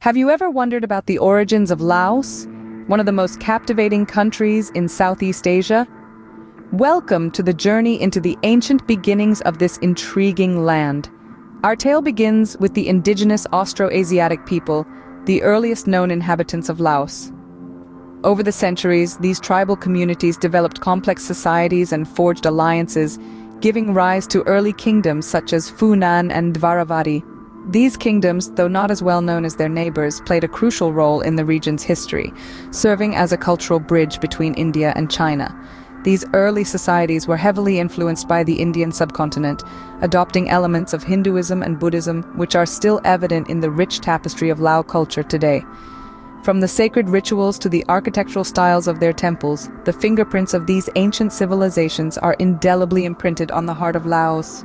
Have you ever wondered about the origins of Laos, one of the most captivating countries in Southeast Asia? Welcome to the journey into the ancient beginnings of this intriguing land. Our tale begins with the indigenous Austroasiatic people, the earliest known inhabitants of Laos. Over the centuries, these tribal communities developed complex societies and forged alliances, giving rise to early kingdoms such as Funan and Dvaravati. These kingdoms, though not as well known as their neighbors, played a crucial role in the region's history, serving as a cultural bridge between India and China. These early societies were heavily influenced by the Indian subcontinent, adopting elements of Hinduism and Buddhism, which are still evident in the rich tapestry of Lao culture today. From the sacred rituals to the architectural styles of their temples, the fingerprints of these ancient civilizations are indelibly imprinted on the heart of Laos.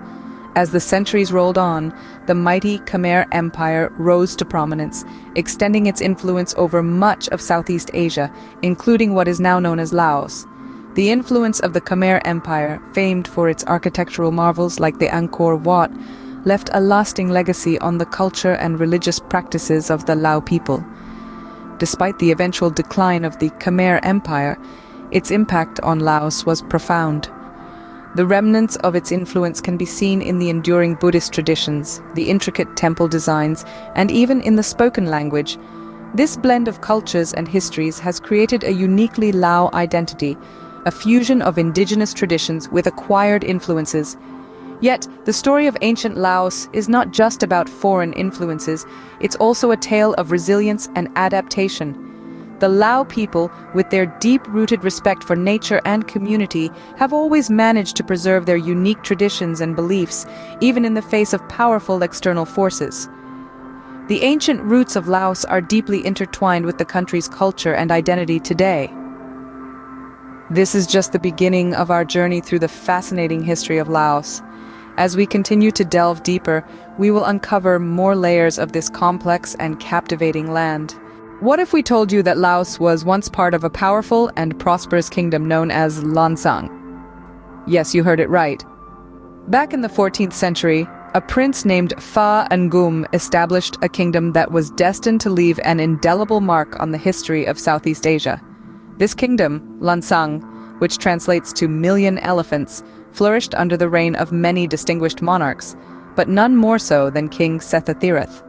As the centuries rolled on, the mighty Khmer Empire rose to prominence, extending its influence over much of Southeast Asia, including what is now known as Laos. The influence of the Khmer Empire, famed for its architectural marvels like the Angkor Wat, left a lasting legacy on the culture and religious practices of the Lao people. Despite the eventual decline of the Khmer Empire, its impact on Laos was profound. The remnants of its influence can be seen in the enduring Buddhist traditions, the intricate temple designs, and even in the spoken language. This blend of cultures and histories has created a uniquely Lao identity, a fusion of indigenous traditions with acquired influences. Yet, the story of ancient Laos is not just about foreign influences, it's also a tale of resilience and adaptation. The Lao people, with their deep-rooted respect for nature and community, have always managed to preserve their unique traditions and beliefs, even in the face of powerful external forces. The ancient roots of Laos are deeply intertwined with the country's culture and identity today. This is just the beginning of our journey through the fascinating history of Laos. As we continue to delve deeper, we will uncover more layers of this complex and captivating land. What if we told you that Laos was once part of a powerful and prosperous kingdom known as Lan Xang? Yes, you heard it right. Back in the 14th century, a prince named Fa Ngum established a kingdom that was destined to leave an indelible mark on the history of Southeast Asia. This kingdom, Lan Xang, which translates to million elephants, flourished under the reign of many distinguished monarchs, but none more so than King Sethathirath.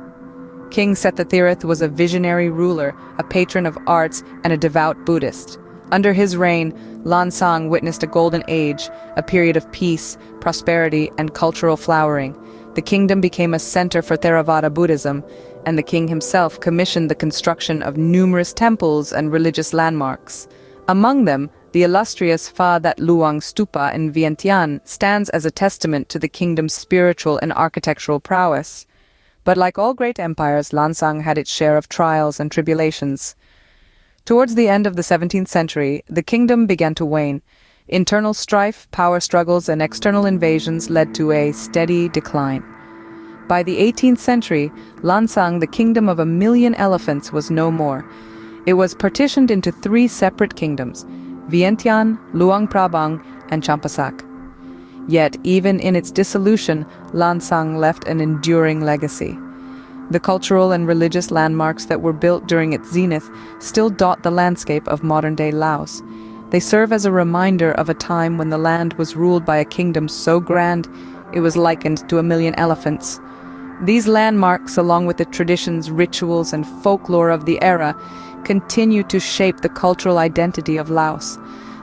King Sethathirath was a visionary ruler, a patron of arts, and a devout Buddhist. Under his reign, Lan Xang witnessed a golden age, a period of peace, prosperity, and cultural flowering. The kingdom became a center for Theravada Buddhism, and the king himself commissioned the construction of numerous temples and religious landmarks. Among them, the illustrious Pha Dat Luang Stupa in Vientiane stands as a testament to the kingdom's spiritual and architectural prowess. But like all great empires, Lan Xang had its share of trials and tribulations. Towards the end of the 17th century, the kingdom began to wane. Internal strife, power struggles, and external invasions led to a steady decline. By the 18th century, Lan Xang, the kingdom of a million elephants, was no more. It was partitioned into three separate kingdoms: Vientiane, Luang Prabang, and Champasak. Yet, even in its dissolution, Lan Xang left an enduring legacy. The cultural and religious landmarks that were built during its zenith still dot the landscape of modern-day Laos. They serve as a reminder of a time when the land was ruled by a kingdom so grand it was likened to a million elephants. These landmarks, along with the traditions, rituals, and folklore of the era, continue to shape the cultural identity of Laos.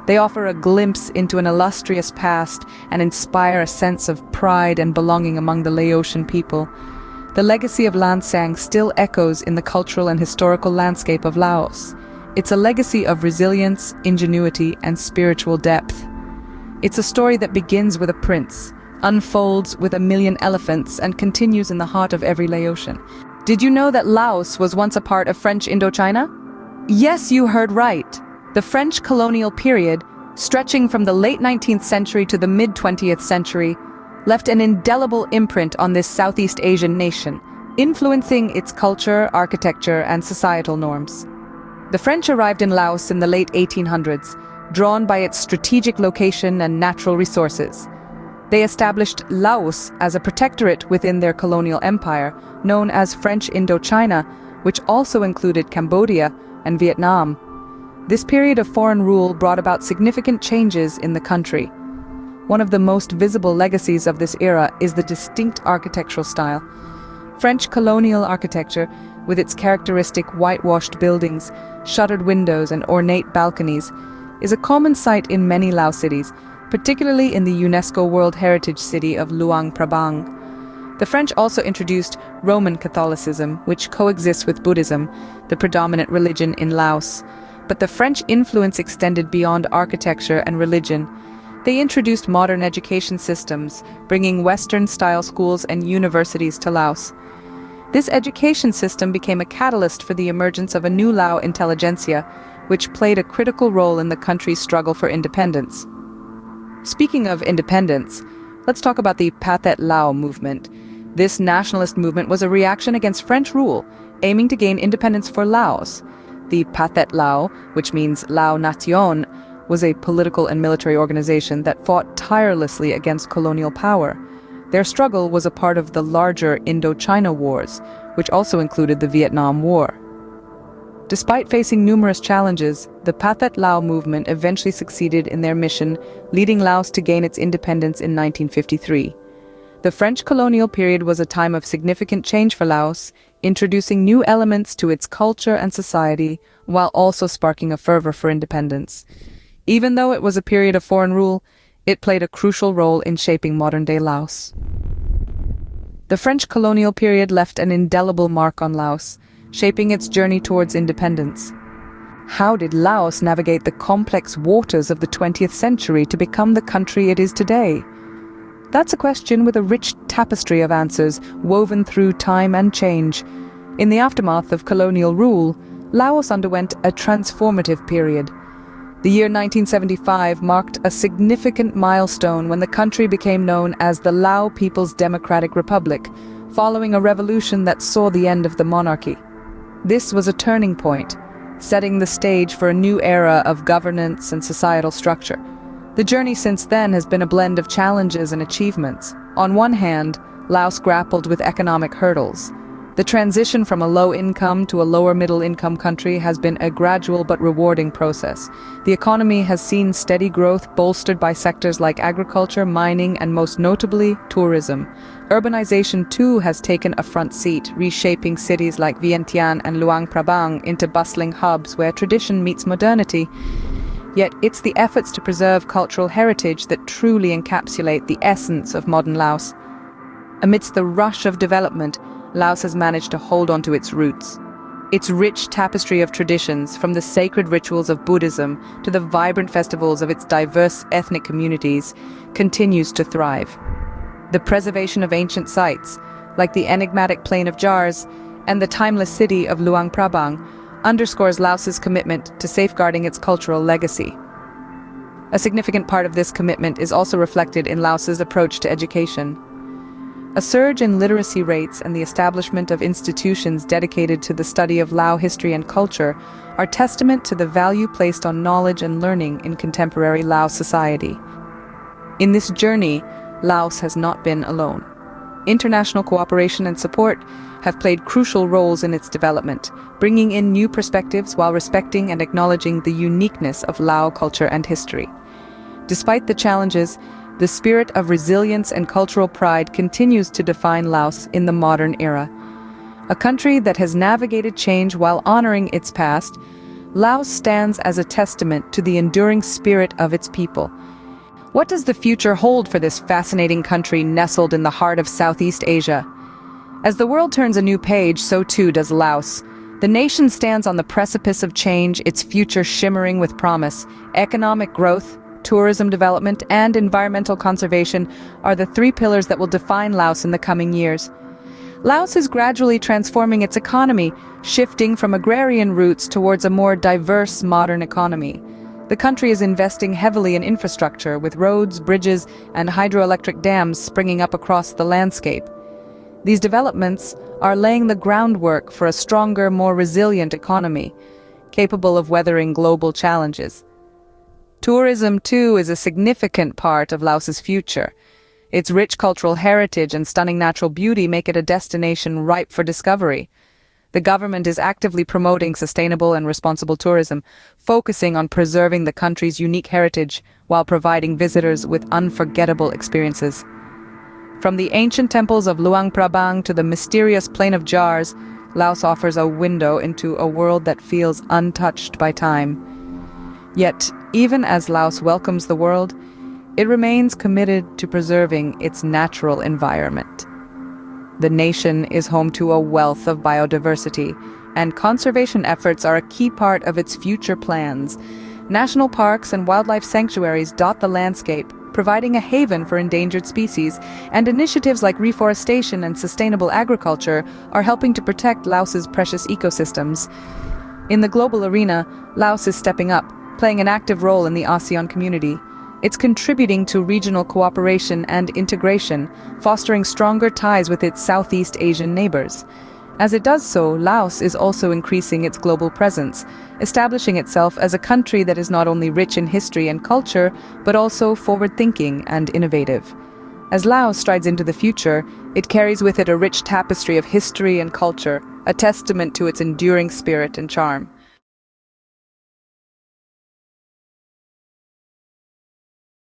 They offer a glimpse into an illustrious past and inspire a sense of pride and belonging among the Laotian people. The legacy of Lan Xang still echoes in the cultural and historical landscape of Laos. It's a legacy of resilience, ingenuity, and spiritual depth. It's a story that begins with a prince, unfolds with a million elephants, and continues in the heart of every Laotian. Did you know that Laos was once a part of French Indochina? Yes, you heard right. The French colonial period, stretching from the late 19th century to the mid-20th century, left an indelible imprint on this Southeast Asian nation, influencing its culture, architecture, and societal norms. The French arrived in Laos in the late 1800s, drawn by its strategic location and natural resources. They established Laos as a protectorate within their colonial empire, known as French Indochina, which also included Cambodia and Vietnam. This period of foreign rule brought about significant changes in the country. One of the most visible legacies of this era is the distinct architectural style. French colonial architecture, with its characteristic whitewashed buildings, shuttered windows and ornate balconies, is a common sight in many Lao cities, particularly in the UNESCO World Heritage City of Luang Prabang. The French also introduced Roman Catholicism, which coexists with Buddhism, the predominant religion in Laos. But the French influence extended beyond architecture and religion. They introduced modern education systems, bringing Western-style schools and universities to Laos. This education system became a catalyst for the emergence of a new Lao intelligentsia, which played a critical role in the country's struggle for independence. Speaking of independence, let's talk about the Pathet Lao movement. This nationalist movement was a reaction against French rule, aiming to gain independence for Laos. The Pathet Lao, which means Lao Nation, was a political and military organization that fought tirelessly against colonial power. Their struggle was a part of the larger Indochina Wars, which also included the Vietnam War. Despite facing numerous challenges, the Pathet Lao movement eventually succeeded in their mission, leading Laos to gain its independence in 1953. The French colonial period was a time of significant change for Laos, introducing new elements to its culture and society, while also sparking a fervor for independence. Even though it was a period of foreign rule, it played a crucial role in shaping modern-day Laos. The French colonial period left an indelible mark on Laos, shaping its journey towards independence. How did Laos navigate the complex waters of the 20th century to become the country it is today? That's a question with a rich tapestry of answers woven through time and change. In the aftermath of colonial rule, Laos underwent a transformative period. The year 1975 marked a significant milestone when the country became known as the Lao People's Democratic Republic, following a revolution that saw the end of the monarchy. This was a turning point, setting the stage for a new era of governance and societal structure. The journey since then has been a blend of challenges and achievements. On one hand, Laos grappled with economic hurdles. The transition from a low-income to a lower-middle-income country has been a gradual but rewarding process. The economy has seen steady growth bolstered by sectors like agriculture, mining, and most notably, tourism. Urbanization too has taken a front seat, reshaping cities like Vientiane and Luang Prabang into bustling hubs where tradition meets modernity. Yet it's the efforts to preserve cultural heritage that truly encapsulate the essence of modern Laos. Amidst the rush of development, Laos has managed to hold on to its roots. Its rich tapestry of traditions, from the sacred rituals of Buddhism to the vibrant festivals of its diverse ethnic communities, continues to thrive. The preservation of ancient sites, like the enigmatic Plain of Jars and the timeless city of Luang Prabang, underscores Laos's commitment to safeguarding its cultural legacy. A significant part of this commitment is also reflected in Laos's approach to education. A surge in literacy rates and the establishment of institutions dedicated to the study of Lao history and culture are testament to the value placed on knowledge and learning in contemporary Lao society. In this journey, Laos has not been alone. International cooperation and support have played crucial roles in its development, bringing in new perspectives while respecting and acknowledging the uniqueness of Lao culture and history. Despite the challenges, the spirit of resilience and cultural pride continues to define Laos in the modern era. A country that has navigated change while honoring its past, Laos stands as a testament to the enduring spirit of its people. What does the future hold for this fascinating country nestled in the heart of Southeast Asia? As the world turns a new page, so too does Laos. The nation stands on the precipice of change, its future shimmering with promise. Economic growth, tourism development, and environmental conservation are the three pillars that will define Laos in the coming years. Laos is gradually transforming its economy, shifting from agrarian roots towards a more diverse, modern economy. The country is investing heavily in infrastructure, with roads, bridges, and hydroelectric dams springing up across the landscape. These developments are laying the groundwork for a stronger, more resilient economy, capable of weathering global challenges. Tourism, too, is a significant part of Laos's future. Its rich cultural heritage and stunning natural beauty make it a destination ripe for discovery. The government is actively promoting sustainable and responsible tourism, focusing on preserving the country's unique heritage while providing visitors with unforgettable experiences. From the ancient temples of Luang Prabang to the mysterious Plain of Jars, Laos offers a window into a world that feels untouched by time. Yet, even as Laos welcomes the world, it remains committed to preserving its natural environment. The nation is home to a wealth of biodiversity, and conservation efforts are a key part of its future plans. National parks and wildlife sanctuaries dot the landscape, providing a haven for endangered species, and initiatives like reforestation and sustainable agriculture are helping to protect Laos's precious ecosystems. In the global arena, Laos is stepping up, playing an active role in the ASEAN community. It's contributing to regional cooperation and integration, fostering stronger ties with its Southeast Asian neighbors. As it does so, Laos is also increasing its global presence, establishing itself as a country that is not only rich in history and culture, but also forward-thinking and innovative. As Laos strides into the future, it carries with it a rich tapestry of history and culture, a testament to its enduring spirit and charm.